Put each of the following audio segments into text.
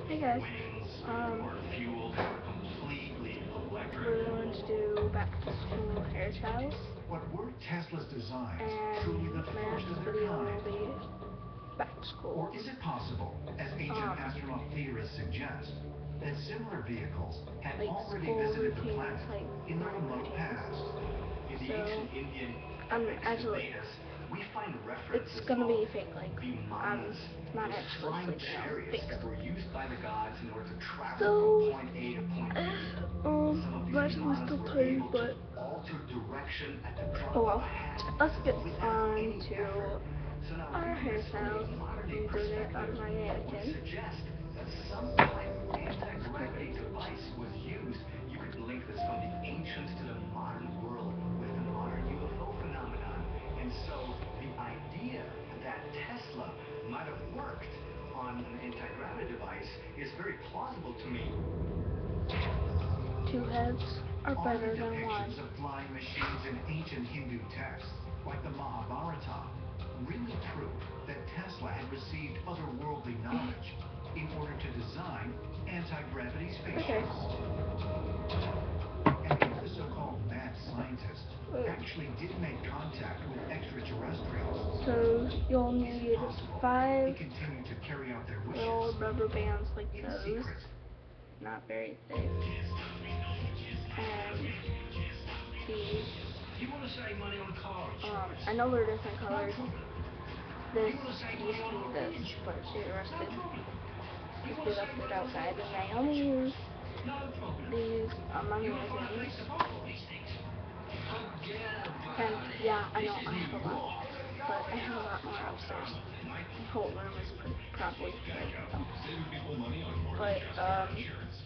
Hey guys, Or fueled completely electric. we're going to do back to school hairstyles, But were Tesla's designs truly and the my first next of their video kind? will be back to school. Or is it possible, as ancient astronaut theorists suggest, that similar vehicles had Like already school visited the routines, planet like in the morning remote routines. past? In the So, ancient Indian I'm epics and actually, Vedas, we find it's references gonna of be fake, like, I'm vimanas, not those actually flying sleeping, I'm chariots fake that were sleeping. used by the gods in order to travel from So, point A to point B. Some of these my is vimanas still were tired, able to but, alter direction at the oh drop of well. a hat Let's get without on any to effort. So now our viewing this from hairstyles. a modern day I'm doing it on perspective my would mannequin. suggest that some kind of anti-gravity device was used. You could link this from the ancients to the modern world with the modern UFO phenomenon. And so the idea that Tesla might have worked on an anti-gravity device is very plausible to me. Two heads are Are better the than one. depictions of flying machines in ancient Hindu texts, like the Mahabharata, really proof that Tesla had received otherworldly knowledge in order to design anti-gravity Okay. spaceships? And if the so-called mad scientist actually did make contact with extraterrestrials, So you'll is it need possible 5 he continued to carry out their little wishes rubber bands like in those. secret? Not very safe. And these. You want to save money on car insurance? I know they're different No colors. problem. This You want to save used money to on be home this, but insurance? she got No arrested problem. You because want they to save left it money on outside, home and insurance? Naomi used No problem. these on my You want to find a mannequins. place to park all these things? Forget And about it. yeah, I This know is I have New a lot, York. but I have a lot more upstairs. My whole room is probably filled with them. Saving people money on more than But just car insurance.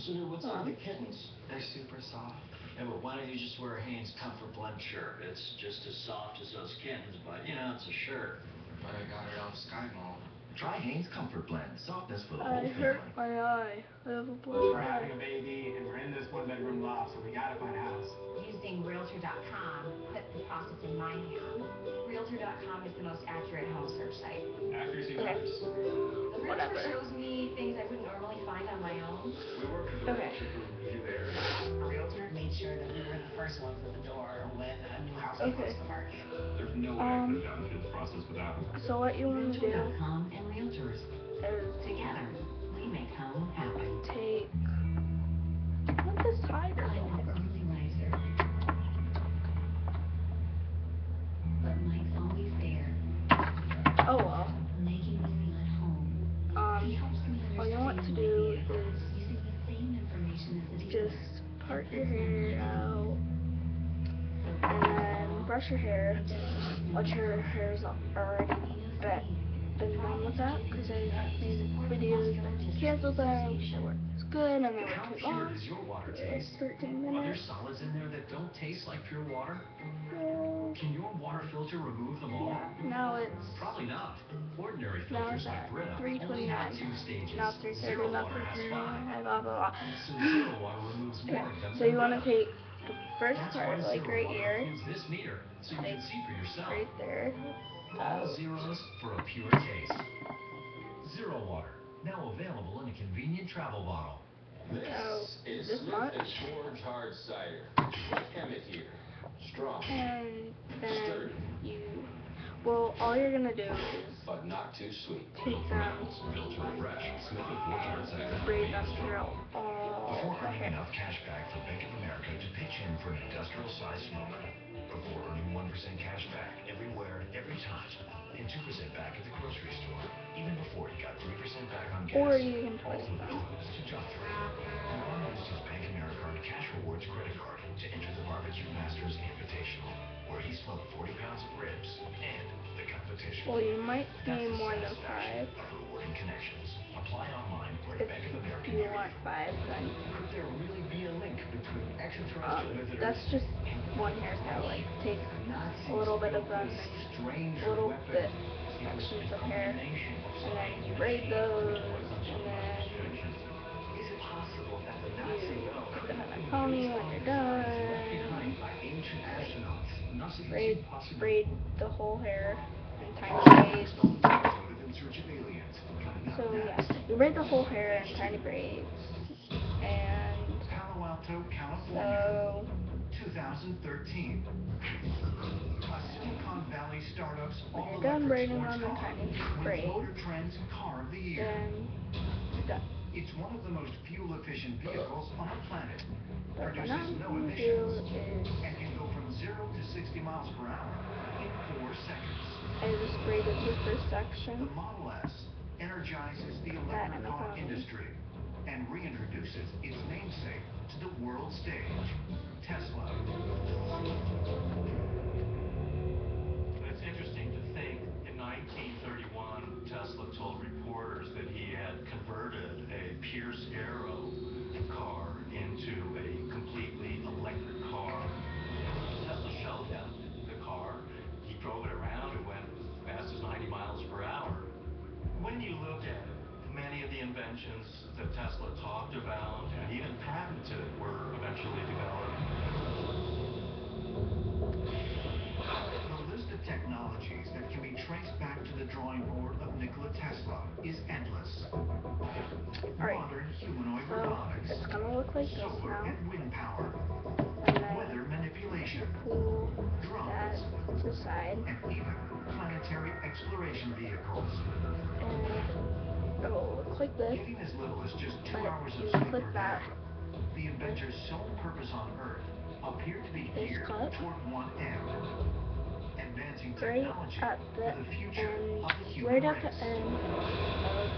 So what's up with the kittens? They're super soft. Yeah, but why don't you just wear a Hanes Comfort Blend shirt? It's just as soft as those kittens, but you know, it's a shirt. But I got it off Sky Mall. Try Hanes Comfort Blend. Softness for the whole I family. hurt my eye. I have a blue We're eye. having a baby, and we're in this one-bedroom loft, so we gotta find a house. Using Realtor.com put the process in my hands. Realtor.com is the most accurate home search site. Accuracy Okay. matters. The Realtor Whatever. shows me things I wouldn't normally find on my own. We worked with a Okay. realtor who knew the area. A realtor made sure that we were the first ones at the door when a new house came onto the market. There's no way I could have gotten through this process without him. So what you want to do Realtor.com and realtors. is Together, we make home happen. take. What this hider I'm doing? an early riser. But Mike's always there, Oh well. making me feel at home. He helps me All you want to understand do my vehicle, is using the same information as the dealer. just part your hair out, and then brush your hair. Once your hair's already been done with that, because I made videos that canceled them because they weren't as good and they were How too pure long. does your water It was taste? 13 Are there minutes. solids in there that don't taste like pure water? No. Can your water filter remove them all? Yeah, now it's Probably not. Ordinary now filters it's like at Brita only 3:29. have 2 stages. Now it's 3:30. Zero Now water has 5. 3:39. Blah blah blah. So zero water removes more Okay, of them so than you want to Brita. take the first That's part, why like zero right water here, includes this meter, so you like can see for yourself. right there. All zeros for a pure taste. Zero water, now available in a convenient travel bottle. This is this Smith much. and George Hard Cider. Emmett here. Strong, And then sturdy, well, all you're gonna do is but not too sweet. take them, Built to refresh. Smith & Forge Hard Cider. braid them throughout all Before the earning hair. enough cash back from Bank of America to pitch in for an industrial-sized smoker. Before earning 1% cash back everywhere, every time. And 2% back at the grocery store. Even before he got 3% back on gas. Or you can All twist with them. codes to jump through. Lamar used his Bank Americard Cash Rewards credit card to enter the Barbecue Masters Invitational, where he smoked 40 pounds of ribs and the competition. Well, you might That's need the more than satisfaction 5. of rewarding connections. Apply online or at If Bank of America. you want 5, then Could there really be a link between extraterrestrial visitors that's just and one hairstyle. Like take Nazis a little bit of built them this and strange a little weapon. bit It was sections a of hair, combination of and then science you and braid machine, those, which wasn't and science then fiction. Is it possible that the Nazi you logo put them in a was pony based when on you're designs left done. behind by ancient astronauts? Nothing Braid, is impossible. braid the whole hair in tiny Stone braids. coded in search of aliens. Coming up. So yeah, you braid the whole hair in tiny braids, and Palo Alto, California, so 2013. A Silicon Valley startup's when you're all-electric done braiding sports on the car tiny wins braid, Motor Trend's Car of the Year. then you're done. It's one of the most fuel-efficient vehicles on the planet. But what I'm Produces no going to do emissions is and can go from 0 to 60 miles per hour in 4 seconds. I just braided the first The section. Model S energizes the That electric and the car pony. industry and reintroduces its namesake to the world stage, Tesla. It's interesting to think in 1931, Tesla told reporters that he had converted a Pierce Arrow car into a completely electric car. Tesla showed him the car. He drove it around. It went as fast as 90 miles per hour. When you look at it, many of the inventions that Tesla talked about and even patented were eventually developed. The list of technologies that can be traced back to the drawing board of Nikola Tesla is endless. Alright, Modern humanoid so robotics, it's gonna look like this solar now, and wind power, and then weather manipulation, pull that drones, to the side, and even planetary exploration vehicles. and it'll look like this, Getting as little as just 2 but hours of you sleep click per that, day, the inventor's sole purpose on Earth appeared to be This geared cut. toward one end: advancing right technology at the for the future end, of the human right at the race. end of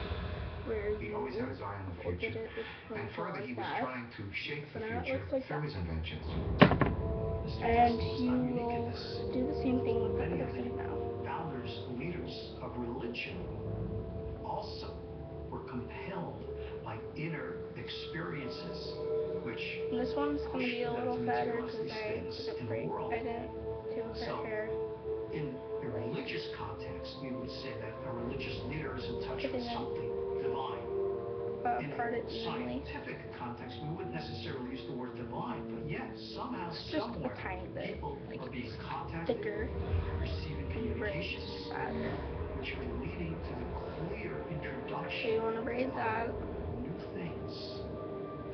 where He you always had his eye on the did future, it with and further, he was that, trying to shape so the now it future looks like through that. his inventions. And Tesla's you will uniqueness. do the same thing with the Many other of the thing now. founders, leaders of religion also were compelled by inner experiences, which And this one's gonna be a pushed them little to fatter meticulously because I spin the didn't in break, world. I didn't do her So, hair. in a religious context, we would say that a religious leader is in touch with Putting in, something divine. In part a it evenly. scientific context, we wouldn't necessarily use the word divine, but yet somehow, It's just somewhere, a tiny bit, people like are being contacted, thicker, receiving and your braid's communications, fatter. which are leading to the clear So introduction you want to braid that. of new things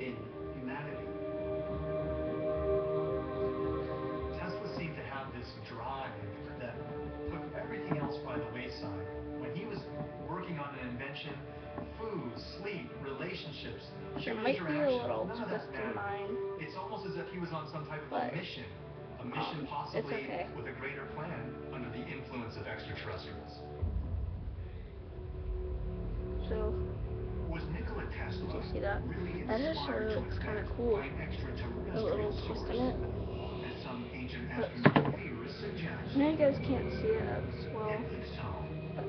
in humanity. Tesla seemed to have this drive that put everything else by the wayside. When he was working on an invention, food, sleep, relationships, There human might be a interaction, little none of that twist in mattered. mine, It's almost as if he was on some type of but, a mission it's possibly okay. with a greater plan under the influence of extraterrestrials. So, Was Nikola Tesla did you see that? really That just inspired to looks kind of invent cool. by an extraterrestrial A little source, twist in it. as some ancient But, astronaut theorists suggest? I know you guys can't see it as well, And if so, but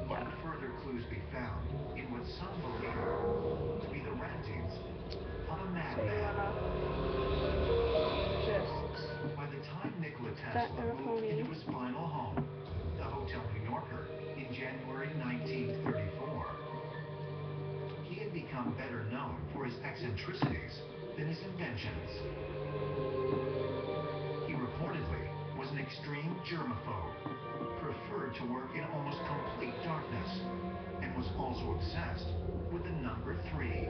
might yeah. further clues be found in what some believe to be the rantings of a So you madman? wanna just By the time Nikola that Tesla in a moved pony. into his final home, the Hotel New Yorker, in January 1934, he had become better known for his eccentricities than his inventions. He reportedly was an extreme germaphobe, preferred to work in almost complete darkness, and was also obsessed with the number 3.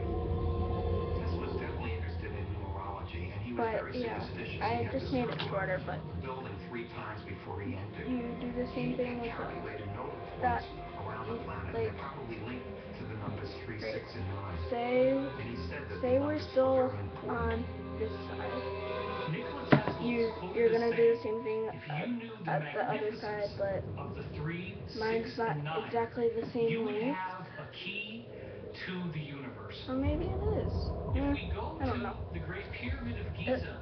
Tesla was definitely interested in numerology, and he was But very yeah, superstitious. He I had just this made it ritual shorter, of but building 3 times before he entered. you do the same thing He with calculated nodal that. points around the planet Like, that probably linked to the numbers 3, right. 6, and 9. Say And he said that the we're numbers were still very important. on this side. Nikola Tesla was quoted You're as gonna do saying, the same thing if you knew the at the other side, magnificence but of the 3, 6, mine's not and 9, exactly the you same would length. have a key to the universe. Or maybe it is. If we go I don't to know. the Great Pyramid of Giza,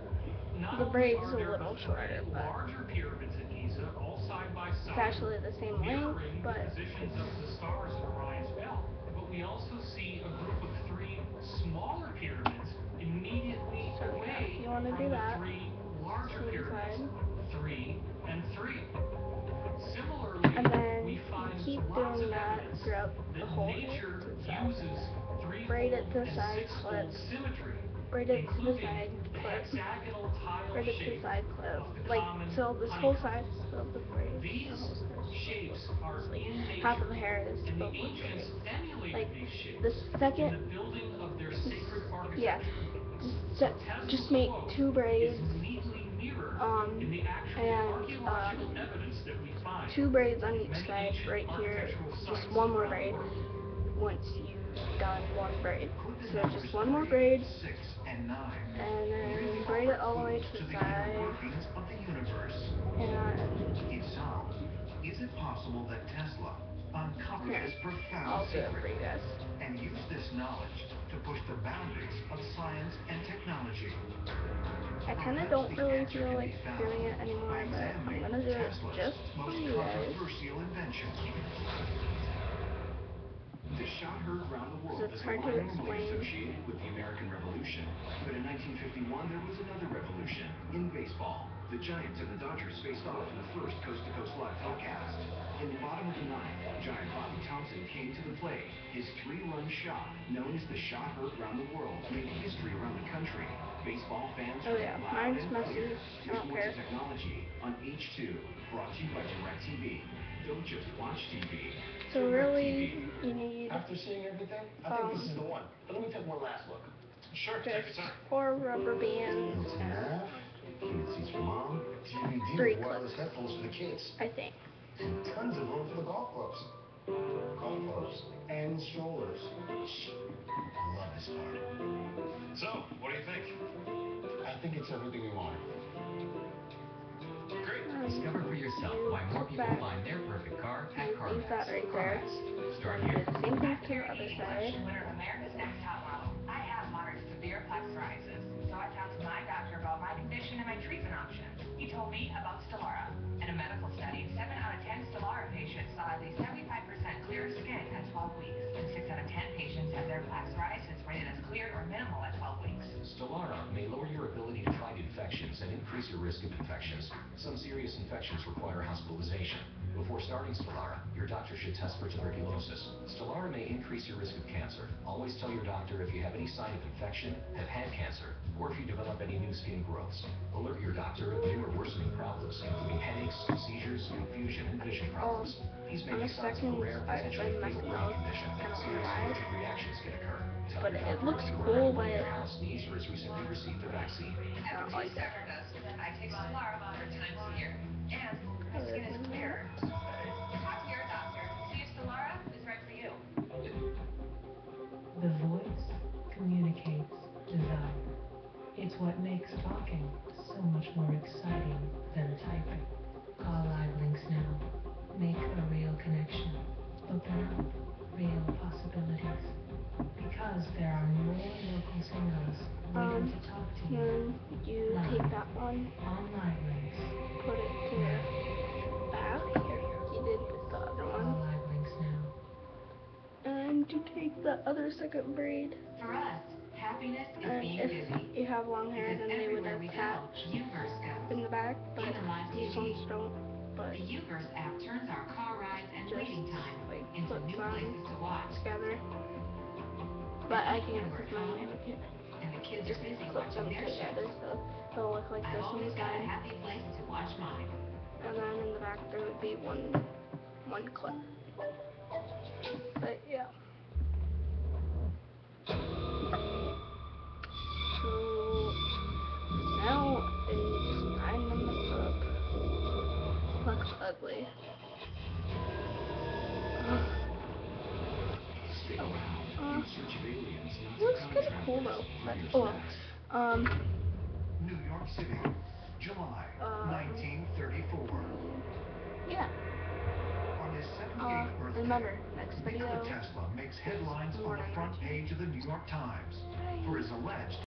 not The only braid's are a there little the 3 shorter, but larger pyramids at Giza, all side by it's side, actually the same length, mirroring but the positions of the stars in Orion's belt, but we also see a group of 3 smaller pyramids immediately so yeah, away if you want to from do the that, 3 larger to the pyramids, side. 3 and 3. Similarly, And then we you find keep lots doing of that evidence throughout the that whole hair nature to the side. uses Braid it threefold to the and side, sixfold clip. symmetry, Braid it to the including side, the clip. hexagonal tile Braid it to the shape side, clip. of the Like, common so this whole honeycomb. side is filled with braids. These The whole side is filled shapes with are braids. Like, in nature, half of the hair is and the filled with ancients braids. emulated Like, the second, in the building of their sacred yeah, architecture. just make 2 braids, Is neatly mirrored in the actual and archaeological evidence that we find. 2 braids on each Many side ancient right here, architectural just sites one more around the braid world. once you've done 1 braid. Put the So numbers just 1 more 3, braid, 6, and 9. and then Really braid it offer all the way clues to the the side, inner workings of the universe. and If so, is it possible that Tesla uncovered here, this profound I'll do it secret for you guys. and used this knowledge to push the boundaries of science and technology? I kind of don't really feel like doing it anymore, but I'm gonna do it Tesla's just for most you guys. controversial invention. The shot heard around the world It's is hard to normally explain. associated with the American Revolution. But in 1951, there was another revolution in baseball. The Giants and the Dodgers faced off in the first coast-to-coast live telecast. In the bottom of the ninth, Giant Bobby Thompson came to the plate. His 3-run shot, known as the shot heard around the world, made history around the country. Baseball fans Oh heard yeah, loud mine's and messy. clear. I Here's don't more care. to technology on H2, brought to you by DirecTV. Don't just watch TV. So really, you need After seeing everything, I think this is the one. But let me take one last look. Sure, take your just time. 4 rubber bands, Hilton Nav, heated seats for mom, DVD 3 with wireless clips, headphones for the kids, I think. and tons of room for the golf clubs, and strollers. I love this car. So, what do you think? I think it's everything we wanted. Great. Discover for yourself why more people find their perfect car at Leave that CarMax. right there. CarMax. Start Do here. the same thing to the other side. Winner of America's Next Top Model. I have moderate to severe plaque psoriasis, so I talked to my doctor about my condition and my treatment options. He told me about Stelara. In a medical study, 7 out of 10 Stelara patients saw at least 75% clearer skin at 12 weeks, and 6 out of 10 patients had their plaque psoriasis rated as clear or minimal at 12 weeks. Stelara may lower your ability to fight infections and increase your risk of infections. Some serious infections require hospitalization. Before starting Stelara, your doctor should test for tuberculosis. Stelara may increase your risk of cancer. Always tell your doctor if you have any sign of infection, have had cancer, or if you develop any new skin growths. Alert your doctor of new or worsening problems, including headaches, seizures, confusion, and vision problems. These may On be the signs of second, a rare, I've potentially been fatal messing brain up. condition. I don't know Serious why. allergic reactions can occur. Tell But your it doctor looks if you or cool, anyone but in your house needs or has recently received the vaccine. I don't like that. I take Stelara 3 times a year, and my skin is clearer. Talk to your doctor. See if Stelara is right for you. The voice communicates desire. It's what makes talking so much more exciting than typing. Call LiveLinks now. Make a real connection. Open up real possibilities. Because there are more local singles waiting to talk to you. Then you Live take that one, on LiveLinks. put it to the back. Here, you did the other Call one. LiveLinks now. And you take the other second braid. For us, happiness is And being if busy. you have long hair, Because then they would everywhere we go, attach Uverse goes. in the back, but Even live these TV. ones don't. But The Uverse app turns our car rides and just waiting time like into clips new on places to watch. together. But I can't We're because my home, kid and the kids just are busy clip them watching their together, shows. so they'll look like I've this on always the got a side. happy place to watch mine. And then in the back there would be one clip. But yeah. So now I just line them up. Looks ugly. Stick around in search of aliens not Looks time kind of cool travelers. though. Here's Oh, next. New York City, July 1934. Yeah. On his 78th birthday, Remember, next video Nikola Tesla makes headlines on the morning. front page of the New York Times for his alleged